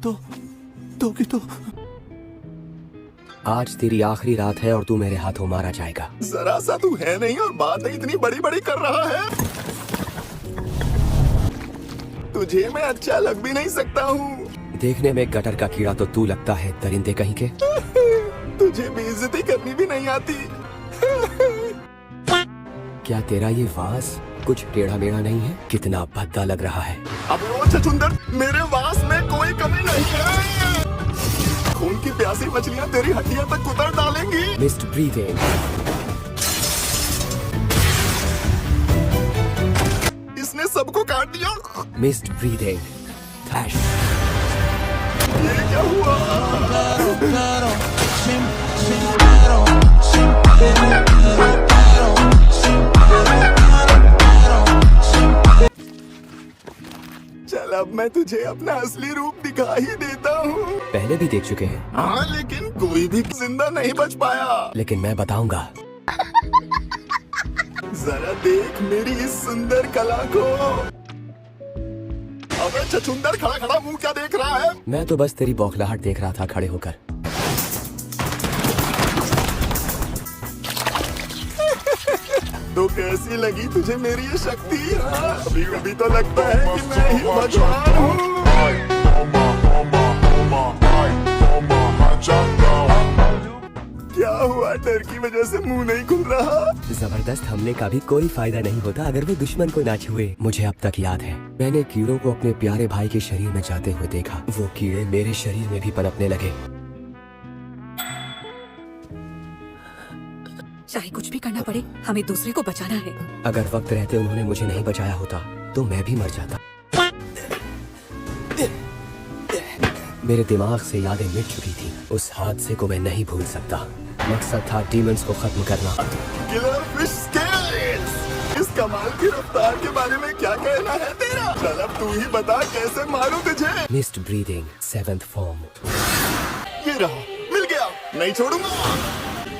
तो आज तेरी आखिरी रात है और तू मेरे हाथों मारा जाएगा। जरा सा तू है नहीं और बातें इतनी बड़ी बड़ी कर रहा है। तुझे मैं अच्छा लग भी नहीं सकता हूँ। देखने में गटर का कीड़ा तो तू लगता है, दरिंदे कहीं के। तुझे बेइज्जती करनी भी नहीं आती। क्या तेरा ये वास कुछ टेढ़ा मेढ़ा नहीं है? कितना भद्दा लग रहा है। अब वो छछूंदर, मेरे वास में कोई कमी नहीं है। खून की प्यासी मछलियाँ तेरी हड्डियाँ तक कुतर डालेंगी। Mister breathing. इसने सबको काट दिया। Mister breathing. फ्लैश। ये क्या हुआ? चल अब मैं तुझे अपना असली रूप दिखा ही देता हूँ। पहले भी देख चुके हैं। हाँ, लेकिन कोई भी जिंदा नहीं बच पाया। लेकिन मैं बताऊंगा। जरा देख मेरी इस सुंदर कला को। अबे छछूंदर, खड़ा खड़ा मुंह क्या देख रहा है? मैं तो बस तेरी बौखलाहट देख रहा था खड़े होकर। तो कैसी लगी तुझे मेरी ये शक्ति? अभी अभी तो लगता है कि मैं ही भगवान हूँ। क्या हुआ? डर की वजह से मुंह नहीं खुल रहा। जबरदस्त हमले का भी कोई फायदा नहीं होता अगर वो दुश्मन को ना छुए। मुझे अब तक याद है, मैंने कीड़ों को अपने प्यारे भाई के शरीर में जाते हुए देखा। वो कीड़े मेरे शरीर में भी पनपने लगे। चाहे कुछ भी करना पड़े, हमें दूसरे को बचाना है। अगर वक्त रहते उन्होंने मुझे नहीं बचाया होता तो मैं भी मर जाता। मेरे दिमाग से यादें मिट चुकी थी। उस हादसे को मैं नहीं भूल सकता। मकसद था डीमंस को खत्म करना। Killer fish scales. इस कमाल की रफ्तार के बारे में क्या कहना है तेरा? चल अब तू ही बता, कैसे मारूं तुझे? Mister breathing, 7th form. ये रहा, मिल गया। नहीं छोड़ूंगा।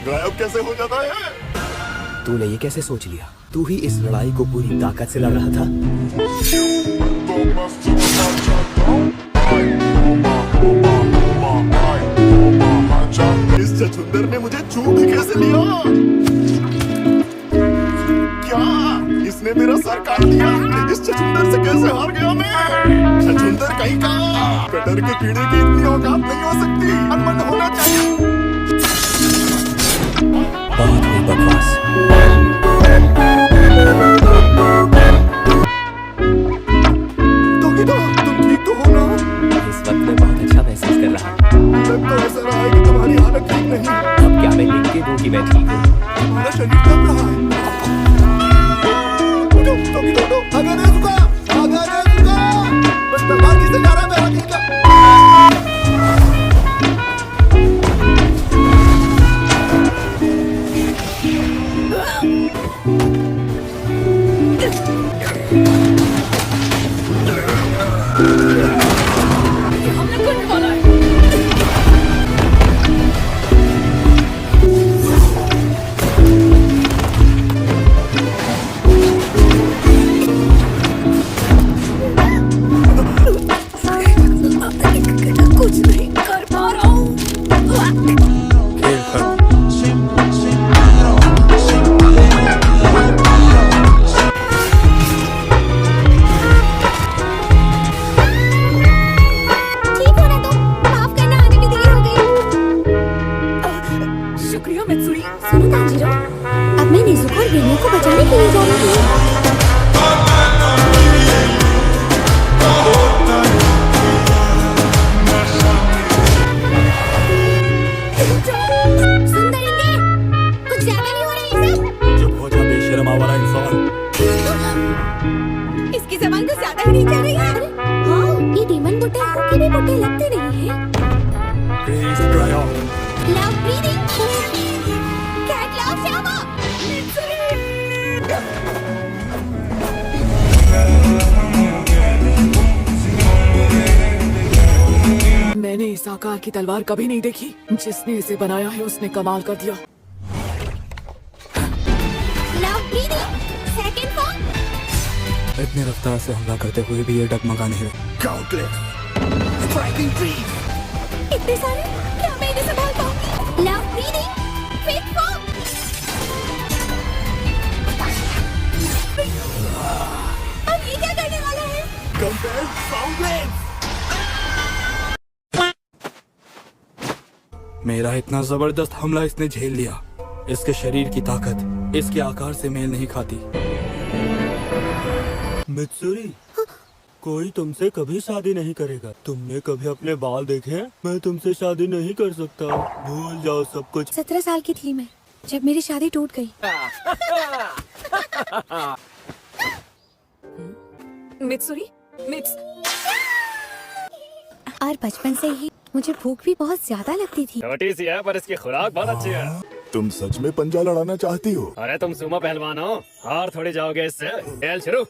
गायब कैसे हो जाता है? तूने ये कैसे सोच लिया? तू ही इस लड़ाई को पूरी ताकत से लड़ रहा था। इस छछूंदर ने मुझे चूम भी कैसे लिया? क्या इसने मेरा सर काट दिया? इस छछूंदर से कैसे हार गया मैं? छछूंदर कहीं का। कटर के कीड़े की इतनी औकात नहीं हो सकती। अनमन होना चाहिए। बहुत हुई बकवास। तुम ठीक तो हो ना? इस वक्त मैं बहुत अच्छा महसूस कर रहा हूँ। लग तो ऐसा रहा है कि तुम्हारी हालत ठीक नहीं। अब क्या मैं लिख के दूं कि मैं ठीक हूँ? तुम्हारा शरीर कब रहा है? तो आगे नहीं झुका, आगे नहीं झुका। बस तलवार किसे जा रहा है मेरा दिल का? सुनो तांजीरो, अब मैं नेज़ुको और गेनियो को बचाने के लिए जा रही हूँ। सुंदरिंगे, कुछ ज्यादा नहीं हो रहा है इसे? चुप हो जा बेशर्म आवारा इंसान। इसकी जबान तो ज्यादा ही नहीं चल रही है। हाँ, ये डीमन बुड्ढे होके भी बुड्ढे लगते नहीं हैं। Please dry off. Love breathing. Cat love shower. मैंने इस आकार की तलवार कभी नहीं देखी। जिसने इसे बनाया है उसने कमाल कर दिया। Love breathing. Second form. इतनी रफ्तार से हमला करते हुए भी ये डगमगा नहीं रहे। Countless striking trees. इतने सारे, क्या मैं इन्हें संभाल पाऊंगी? Love breathing, fake form. अब ये क्या करने वाला है? Compare soundless. मेरा इतना जबरदस्त हमला इसने झेल लिया। इसके शरीर की ताकत इसके आकार से मेल नहीं खाती। मित्सुरी, कोई तुमसे कभी शादी नहीं करेगा। तुमने कभी अपने बाल देखे? मैं तुमसे शादी नहीं कर सकता। भूल जाओ सब कुछ। 17 साल की थी मैं जब मेरी शादी टूट गई। मित्सुरी, मित्स और बचपन से ही मुझे भूख भी बहुत ज्यादा लगती थी। छोटी सी है पर इसकी खुराक बहुत अच्छी है। तुम सच में पंजा लड़ाना चाहती हो? अरे तुम सुमो पहलवान हो, हार थोड़ी जाओगे इससे। खेल शुरू।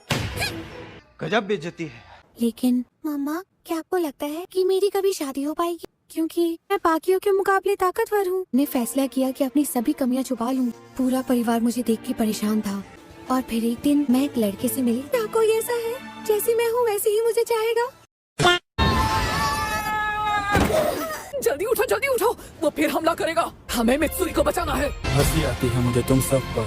गजब बेइज्जती है। लेकिन मम्मा, क्या आपको लगता है कि मेरी कभी शादी हो पाएगी? क्योंकि मैं बाकियों के मुकाबले ताकतवर हूँ। मैंने फैसला किया कि अपनी सभी कमियां छुपा लूं। पूरा परिवार मुझे देख के परेशान था। और फिर एक दिन मैं एक लड़के से मिली। क्या कोई ऐसा है जैसी मैं हूँ वैसे ही मुझे चाहेगा? जल्दी उठो, जल्दी उठो, वो फिर हमला करेगा। हमें मित्सुरी को बचाना है। हंसी आती है मुझे तुम सब पर।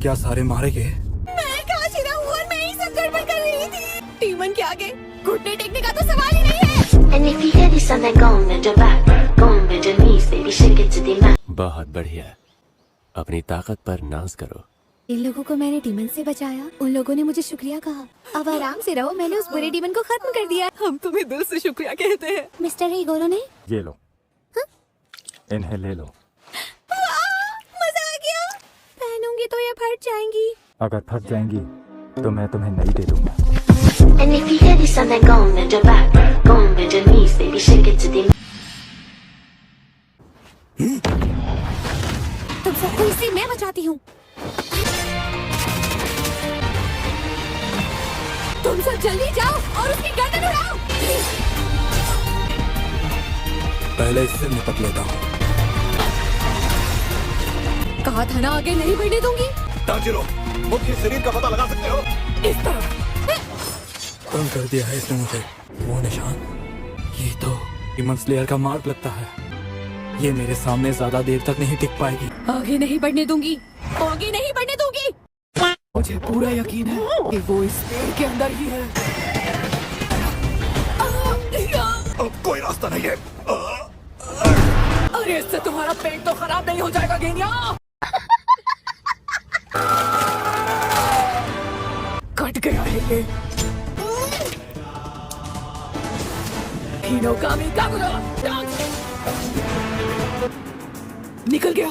क्या सारे मारे गए? मैं काशिरा हूँ और मैं ही सब गड़बड़ कर रही थी। टीमन के आगे घुटने टेकने का तो सवाल ही नहीं है। And if you hear this on the gong with your back, gong with your knees, baby shake it to the mat. बहुत बढ़िया, अपनी ताकत पर नाज करो। इन लोगों को मैंने डीमन से बचाया। उन लोगों ने मुझे शुक्रिया कहा। अब आराम से रहो, मैंने उस बुरे डीमन को खत्म कर दिया। हम तुम्हें दिल से शुक्रिया कहते हैं। मिस्टर ईगोरो ने ये लो, इन्हें ले लो। मजा आ गया। पहनूंगी तो ये फट जाएंगी। अगर फट जाएंगी तो मैं तुम्हें नई दे दूंगा। And if you hear this on the gong with your back, gong with your knees, baby shake it to the mat. तुम सबको इससे मैं बचाती हूँ। तुम सब जल्दी जाओ और उसकी गर्दन उड़ाओ। पहले इससे निपट लेता हूँ। कहा था ना आगे नहीं बढ़ने दूंगी। ताजिरो, मुख्य शरीर का पता लगा सकते हो? इस तरफ। कम कर दिया है इसने मुझे। वो निशान, ये तो डीमन स्लेयर का मार्क लगता है। ये मेरे सामने ज्यादा देर तक नहीं टिक पाएगी। आगे नहीं बढ़ने दूंगी, आगे नहीं बढ़ने दूंगी। मुझे पूरा यकीन है कि वो इस पेड़ के अंदर ही है। अब कोई रास्ता नहीं है। अरे इससे तुम्हारा पेट तो खराब नहीं हो जाएगा गेनिया। कट गया है ये। हिनोकामी काकुरो, निकल गया।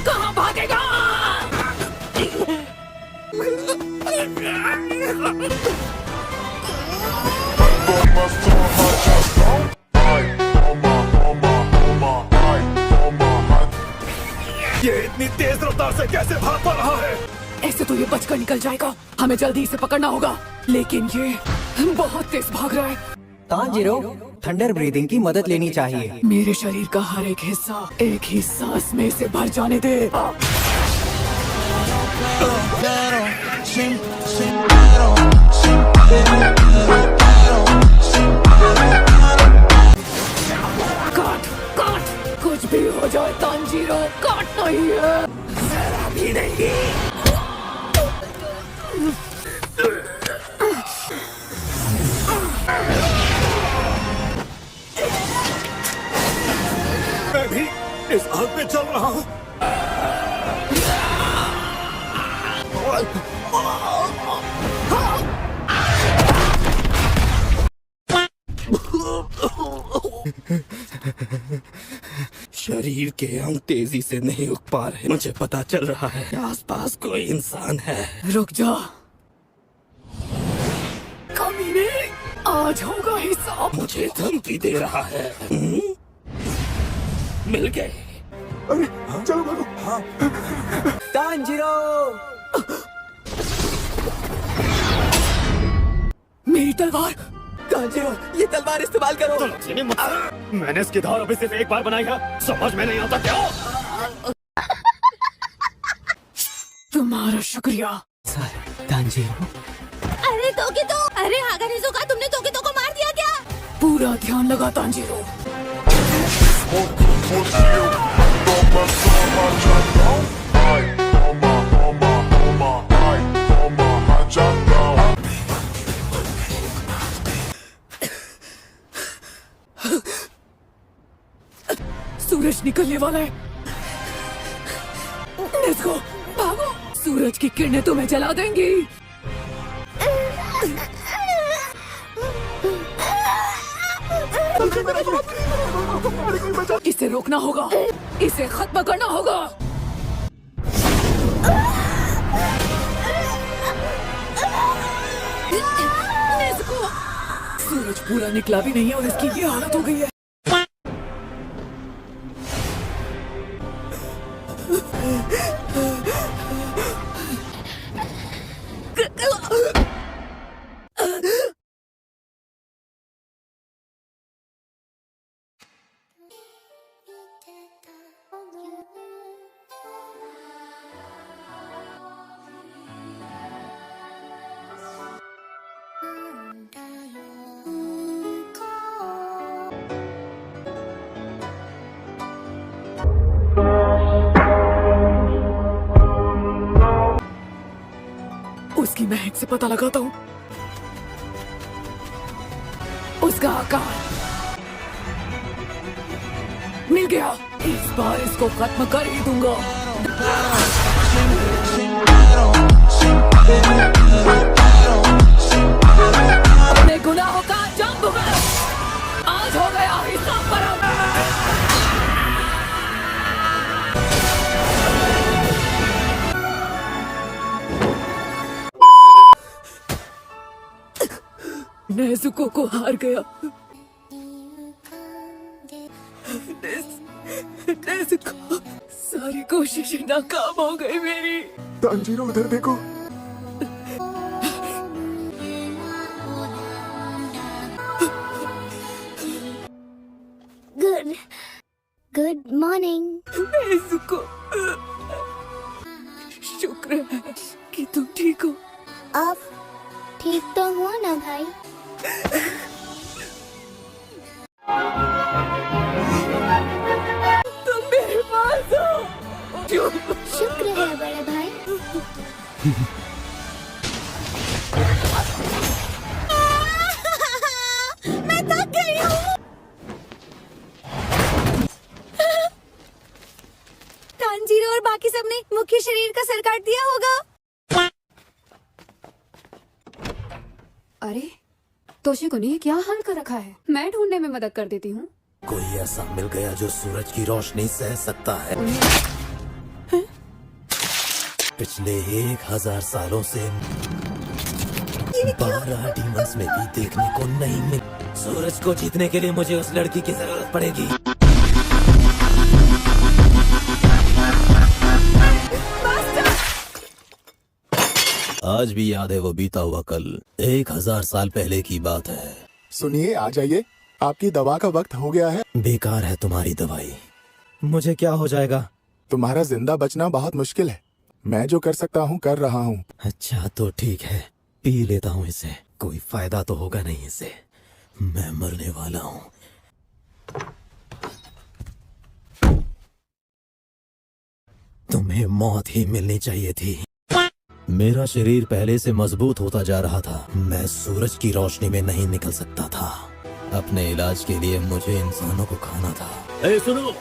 कहाँ भागेगा? ये इतनी तेज रफ्तार से कैसे भाग पा रहा है? ऐसे तो ये बचकर निकल जाएगा। हमें जल्दी इसे पकड़ना होगा। लेकिन ये बहुत तेज भाग रहा है। तांजीरो, थंडर ब्रीदिंग की मदद लेनी चाहिए। मेरे शरीर का हर एक हिस्सा एक ही सांस में से भर जाने दे। काट, काट, कुछ भी हो जाए तांजीरो, काटना ही है। जरा भी नहीं। मैं भी इस आग में चल रहा हूँ। शरीर के अंग तेजी से नहीं उग पा रहे। मुझे पता चल रहा है आसपास कोई इंसान है। रुक जा कमीने, आज होगा हिसाब। मुझे धमकी दे रहा है। मिल गए। अरे चलो भागो। हाँ। तांजीरो, मेरी तलवार। तांजीरो, ये तलवार इस्तेमाल करो। मैंने इसकी धार अभी सिर्फ एक बार बनाई है, समझ में नहीं आता क्या? तुम्हारा शुक्रिया। तांजीरो, अरे तोके तो, अरे हागानेज़ो का तुमने तोके तो को मार दिया क्या? पूरा ध्यान लगा तांजीरो। सूरज निकलने वाला है। लेट्स गो, भागो। सूरज की किरणें तुम्हें जला देंगी। इसे रोकना होगा, इसे खत्म करना होगा। सूरज पूरा निकला भी नहीं है और इसकी ये हालत हो गई है। उसकी महक से पता लगाता हूँ उसका आकार। मिल गया, इस बार इसको खत्म कर ही दूंगा। अपने गुनाहों का अंजाम भुगत। आज हो गया हिसाब बराबर। नेज़ुको को हार गया। नेज़ुको, सारी कोशिशें नाकाम हो गई मेरी। तांजीरो उधर देखो। Good morning. नेज़ुको, शुक्र है कि तुम ठीक हो। आप ठीक तो हो ना भाई? तुम मेरे पास हो। शुक्र है बड़े भाई। मैं थक गई हूँ। तांजीरो और बाकी सबने मुख्य शरीर का सर काट दिया होगा। अरे तोशिको ने क्या हाल कर रखा है? मैं ढूंढने में मदद कर देती हूँ। कोई ऐसा मिल गया जो सूरज की रोशनी सह सकता है। पिछले 1000 सालों से 12 डीमंस में भी देखने को नहीं मिल। सूरज को जीतने के लिए मुझे उस लड़की की जरूरत पड़ेगी। आज भी याद है वो बीता हुआ कल। 1000 साल पहले की बात है। सुनिए, आ जाइए, आपकी दवा का वक्त हो गया है। बेकार है तुम्हारी दवाई। मुझे क्या हो जाएगा? तुम्हारा जिंदा बचना बहुत मुश्किल है। मैं जो कर सकता हूँ कर रहा हूँ। अच्छा तो ठीक है, पी लेता हूँ इसे। कोई फायदा तो होगा नहीं इससे। मैं मरने वाला हूँ। तुम्हें मौत ही मिलनी चाहिए थी। मेरा शरीर पहले से मजबूत होता जा रहा था। मैं सूरज की रोशनी में नहीं निकल सकता था। अपने इलाज के लिए मुझे इंसानों को खाना था। सुनो,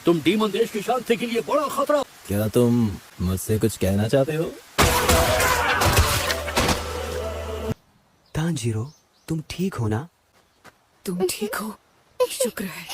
तुम डीमन देश की शांति के लिए बड़ा खतरा। क्या तुम मुझसे कुछ कहना चाहते हो? तांजीरो, तुम ठीक हो ना? तुम ठीक हो? शुक्र है।